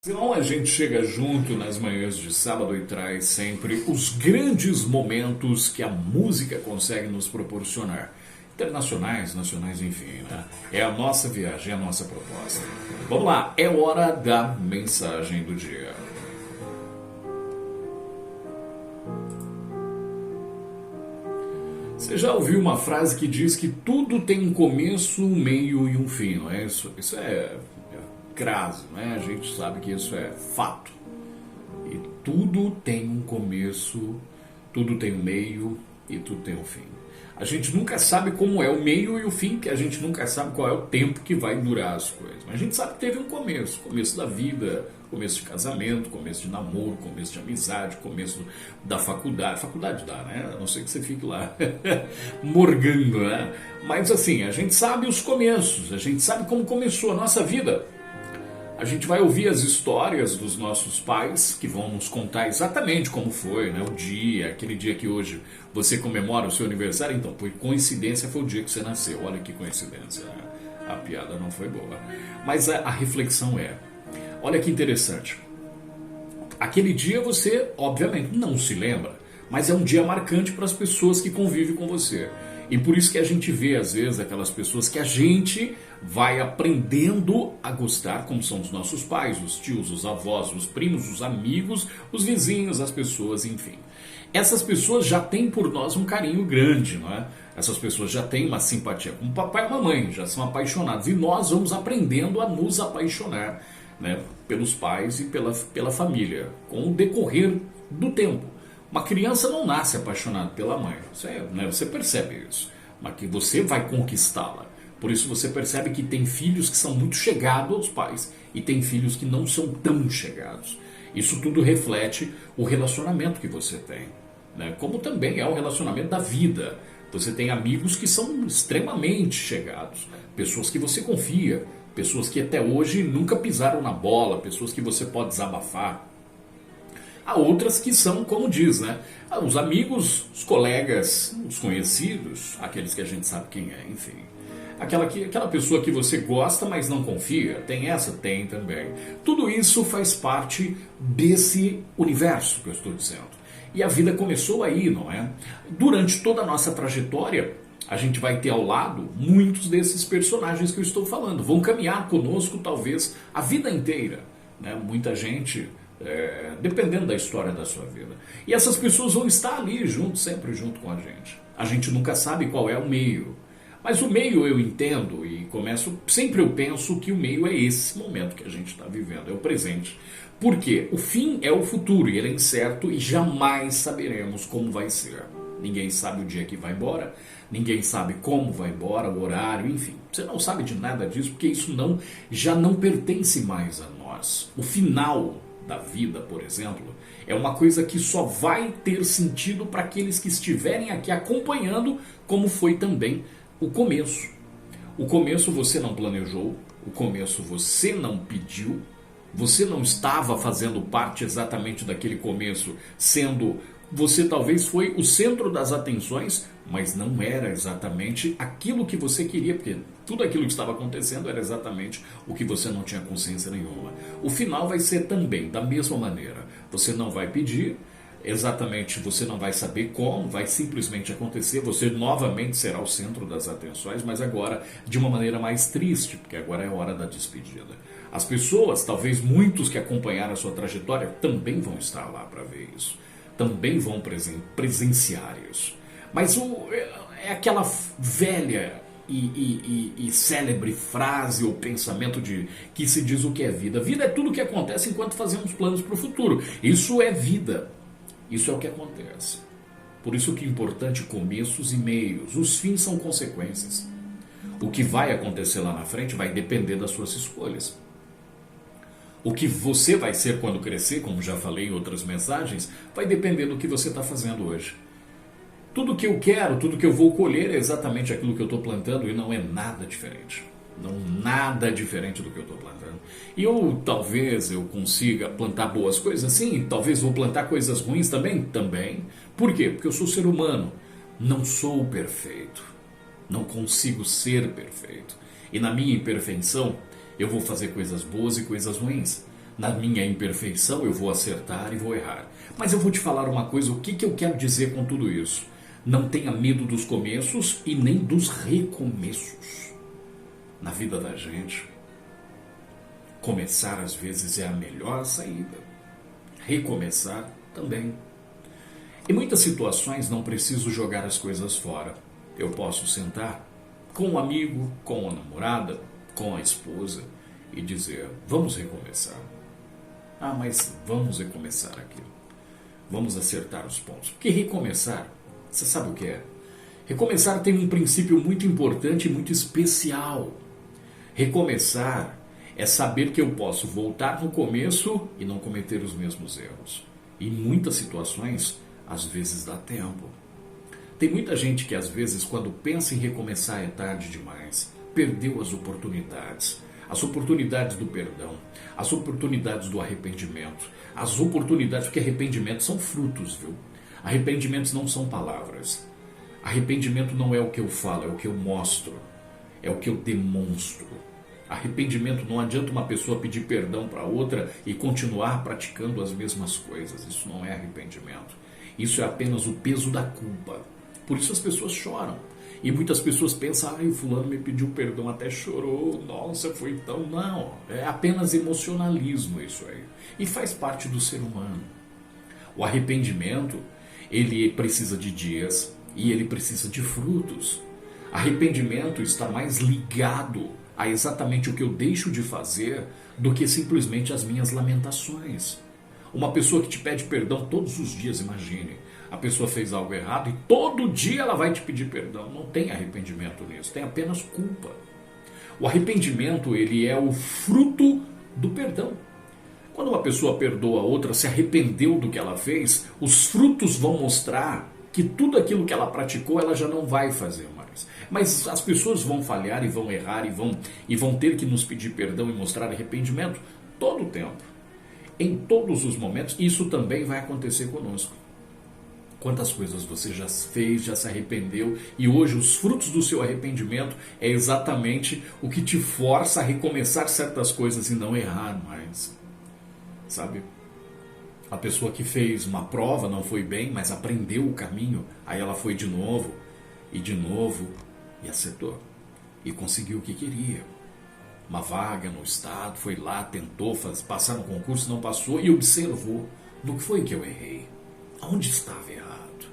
Então a gente chega junto nas manhãs de sábado e traz sempre os grandes momentos que a música consegue nos proporcionar. Internacionais, nacionais, enfim, né? É a nossa viagem, é a nossa proposta. Vamos lá, é hora da mensagem do dia. Você já ouviu uma frase que diz que tudo tem um começo, um meio e um fim, não é isso? Isso é craso, né? A gente sabe que isso é fato. E tudo tem um começo, tudo tem um meio e tudo tem um fim. A gente nunca sabe como é o meio e o fim, que a gente nunca sabe qual é o tempo que vai durar as coisas. Mas a gente sabe que teve um começo da vida, começo de casamento, começo de namoro, começo de amizade, começo da faculdade. Faculdade dá, né? A não ser que você fique lá morgando, né? Mas assim, a gente sabe os começos, a gente sabe como começou a nossa vida. A gente vai ouvir as histórias dos nossos pais que vão nos contar exatamente como foi, né? O dia, aquele dia que hoje você comemora o seu aniversário. Então, por coincidência, foi o dia que você nasceu. Olha que coincidência, né? A piada não foi boa. Mas a reflexão é, olha que interessante. Aquele dia você, obviamente, não se lembra, mas é um dia marcante para as pessoas que convivem com você. E por isso que a gente vê, às vezes, aquelas pessoas que a gente vai aprendendo a gostar, como são os nossos pais, os tios, os avós, os primos, os amigos, os vizinhos, as pessoas, enfim. Essas pessoas já têm por nós um carinho grande, não é? Essas pessoas já têm uma simpatia com o papai e a mamãe, já são apaixonados. E nós vamos aprendendo a nos apaixonar, né, pelos pais e pela família, com o decorrer do tempo. Uma criança não nasce apaixonada pela mãe, você percebe isso, mas que você vai conquistá-la. Por isso você percebe que tem filhos que são muito chegados aos pais e tem filhos que não são tão chegados. Isso tudo reflete o relacionamento que você tem, né? Como também é o relacionamento da vida. Você tem amigos que são extremamente chegados, pessoas que você confia, pessoas que até hoje nunca pisaram na bola, pessoas que você pode desabafar. Há outras que são, como diz, né? Os amigos, os colegas, os conhecidos, aqueles que a gente sabe quem é, enfim. Aquela pessoa que você gosta, mas não confia, tem essa? Tem também. Tudo isso faz parte desse universo que eu estou dizendo. E a vida começou aí, não é? Durante toda a nossa trajetória, a gente vai ter ao lado muitos desses personagens que eu estou falando. Vão caminhar conosco, talvez, a vida inteira, né? Muita gente... dependendo da história da sua vida. E essas pessoas vão estar ali junto, sempre junto com a gente. A gente nunca sabe qual é o meio. Mas o meio eu entendo e sempre eu penso que o meio é esse momento que a gente está vivendo, é o presente. Por quê? O fim é o futuro e ele é incerto e jamais saberemos como vai ser. Ninguém sabe o dia que vai embora, ninguém sabe como vai embora, o horário, enfim. Você não sabe de nada disso porque isso já não pertence mais a nós. O final da vida, por exemplo, é uma coisa que só vai ter sentido para aqueles que estiverem aqui acompanhando, como foi também o começo. O começo você não planejou, o começo você não pediu, você não estava fazendo parte exatamente daquele começo, você talvez foi o centro das atenções, mas não era exatamente aquilo que você queria, porque tudo aquilo que estava acontecendo era exatamente o que você não tinha consciência nenhuma. O final vai ser também da mesma maneira. Você não vai pedir, exatamente você não vai saber como, vai simplesmente acontecer, você novamente será o centro das atenções, mas agora de uma maneira mais triste, porque agora é a hora da despedida. As pessoas, talvez muitos que acompanharam a sua trajetória, também vão estar lá para ver isso. Também vão presenciar isso. Mas é aquela velha e célebre frase ou pensamento que se diz o que é vida. Vida é tudo o que acontece enquanto fazemos planos para o futuro. Isso é vida. Isso é o que acontece. Por isso que é importante começos e meios. Os fins são consequências. O que vai acontecer lá na frente vai depender das suas escolhas. O que você vai ser quando crescer, como já falei em outras mensagens, vai depender do que você está fazendo hoje. Tudo que eu quero, tudo que eu vou colher é exatamente aquilo que eu estou plantando e não é nada diferente. Não nada diferente do que eu estou plantando. E talvez eu consiga plantar boas coisas, sim. Talvez vou plantar coisas ruins também, também. Por quê? Porque eu sou ser humano. Não sou perfeito. Não consigo ser perfeito. E na minha imperfeição, eu vou fazer coisas boas e coisas ruins. Na minha imperfeição eu vou acertar e vou errar. Mas eu vou te falar uma coisa, o que eu quero dizer com tudo isso? Não tenha medo dos começos e nem dos recomeços. Na vida da gente, começar às vezes é a melhor saída. Recomeçar também. Em muitas situações não preciso jogar as coisas fora. Eu posso sentar com um amigo, com a namorada, com a esposa e dizer, vamos recomeçar. Ah, mas vamos recomeçar aquilo. Vamos acertar os pontos. Porque recomeçar, você sabe o que é? Recomeçar tem um princípio muito importante e muito especial. Recomeçar é saber que eu posso voltar no começo e não cometer os mesmos erros. Em muitas situações, às vezes dá tempo. Tem muita gente que às vezes, quando pensa em recomeçar, é tarde demais. Perdeu as oportunidades. As oportunidades do perdão, as oportunidades do arrependimento, as oportunidades, porque arrependimento são frutos, viu? Arrependimentos não são palavras. Arrependimento não é o que eu falo, é o que eu mostro, é o que eu demonstro. Arrependimento não adianta uma pessoa pedir perdão para outra e continuar praticando as mesmas coisas. Isso não é arrependimento. Isso é apenas o peso da culpa. Por isso as pessoas choram. E muitas pessoas pensam, o fulano me pediu perdão, até chorou, nossa, foi tão... Não, é apenas emocionalismo isso aí. E faz parte do ser humano. O arrependimento, ele precisa de dias e ele precisa de frutos. Arrependimento está mais ligado a exatamente o que eu deixo de fazer do que simplesmente as minhas lamentações. Uma pessoa que te pede perdão todos os dias, imagine. A pessoa fez algo errado e todo dia ela vai te pedir perdão. Não tem arrependimento nisso, tem apenas culpa. O arrependimento, ele é o fruto do perdão. Quando uma pessoa perdoa a outra, se arrependeu do que ela fez, os frutos vão mostrar que tudo aquilo que ela praticou, ela já não vai fazer mais. Mas as pessoas vão falhar e vão errar e vão ter que nos pedir perdão e mostrar arrependimento todo o tempo. Em todos os momentos, isso também vai acontecer conosco. Quantas coisas você já fez, já se arrependeu e hoje os frutos do seu arrependimento é exatamente o que te força a recomeçar certas coisas e não errar mais. Sabe? A pessoa que fez uma prova não foi bem, mas aprendeu o caminho, aí ela foi de novo e acertou. E conseguiu o que queria. Uma vaga no estado, foi lá, tentou passar no concurso, não passou e observou no que foi que eu errei. Aonde estava errado?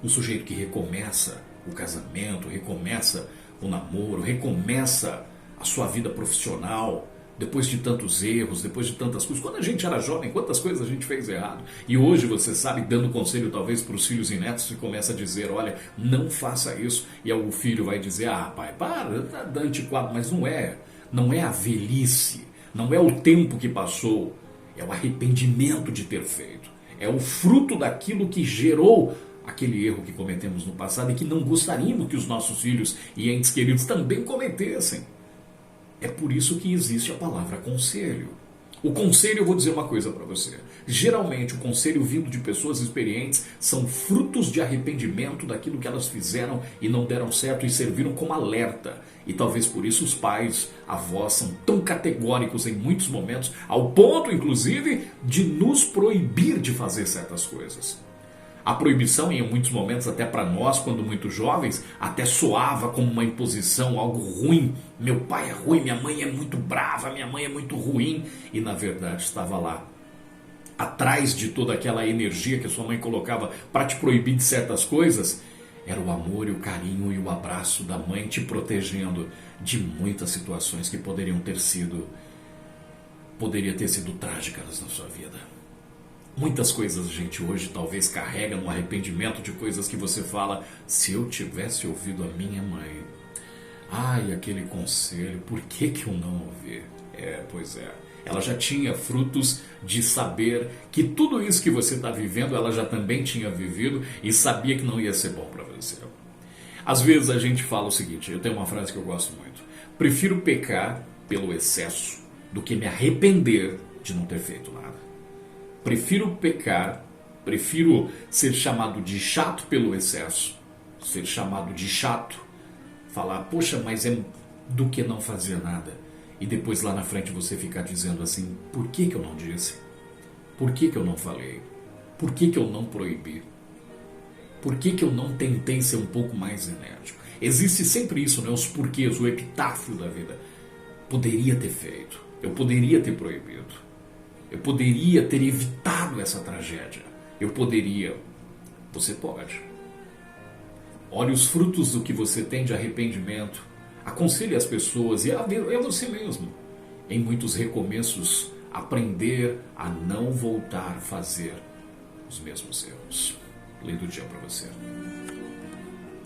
O sujeito que recomeça o casamento, recomeça o namoro, recomeça a sua vida profissional, depois de tantos erros, depois de tantas coisas. Quando a gente era jovem, quantas coisas a gente fez errado. E hoje, você sabe, dando conselho talvez para os filhos e netos, você começa a dizer, olha, não faça isso. E o filho vai dizer, pai, para, tá antiquado. Mas não é. Não é a velhice, não é o tempo que passou, é o arrependimento de ter feito. É o fruto daquilo que gerou aquele erro que cometemos no passado e que não gostaríamos que os nossos filhos e entes queridos também cometessem. É por isso que existe a palavra conselho. O conselho, eu vou dizer uma coisa para você. Geralmente o conselho vindo de pessoas experientes são frutos de arrependimento daquilo que elas fizeram e não deram certo e serviram como alerta. E talvez por isso os pais, avós são tão categóricos em muitos momentos, ao ponto inclusive de nos proibir de fazer certas coisas. A proibição, em muitos momentos, até para nós, quando muito jovens, até soava como uma imposição, algo ruim. Meu pai é ruim, minha mãe é muito brava, minha mãe é muito ruim. E na verdade estava lá, atrás de toda aquela energia que a sua mãe colocava para te proibir de certas coisas, era o amor e o carinho e o abraço da mãe te protegendo de muitas situações que poderiam ter sido trágicas na sua vida. Muitas coisas a gente hoje talvez carrega no arrependimento de coisas que você fala, se eu tivesse ouvido a minha mãe, aquele conselho, por que eu não ouvi? Pois é, ela já tinha frutos de saber que tudo isso que você está vivendo, ela já também tinha vivido e sabia que não ia ser bom para você. Às vezes a gente fala o seguinte, eu tenho uma frase que eu gosto muito, prefiro pecar pelo excesso do que me arrepender de não ter feito nada. Prefiro pecar, prefiro ser chamado de chato pelo excesso, ser chamado de chato, falar, poxa, mas é do que não fazer nada. e depois lá na frente você ficar dizendo assim: por que que eu não disse? Por que que eu não falei? Por que que eu não proibi? Por que que eu não tentei ser um pouco mais enérgico? Existe sempre isso, né? Os porquês, o epitáfio da vida. Poderia ter feito, eu poderia ter proibido, eu poderia ter evitado essa tragédia, eu poderia. Você pode. Olhe os frutos do que você tem de arrependimento, aconselhe as pessoas e a você mesmo. Em muitos recomeços, aprender a não voltar a fazer os mesmos erros. Lê do dia para você.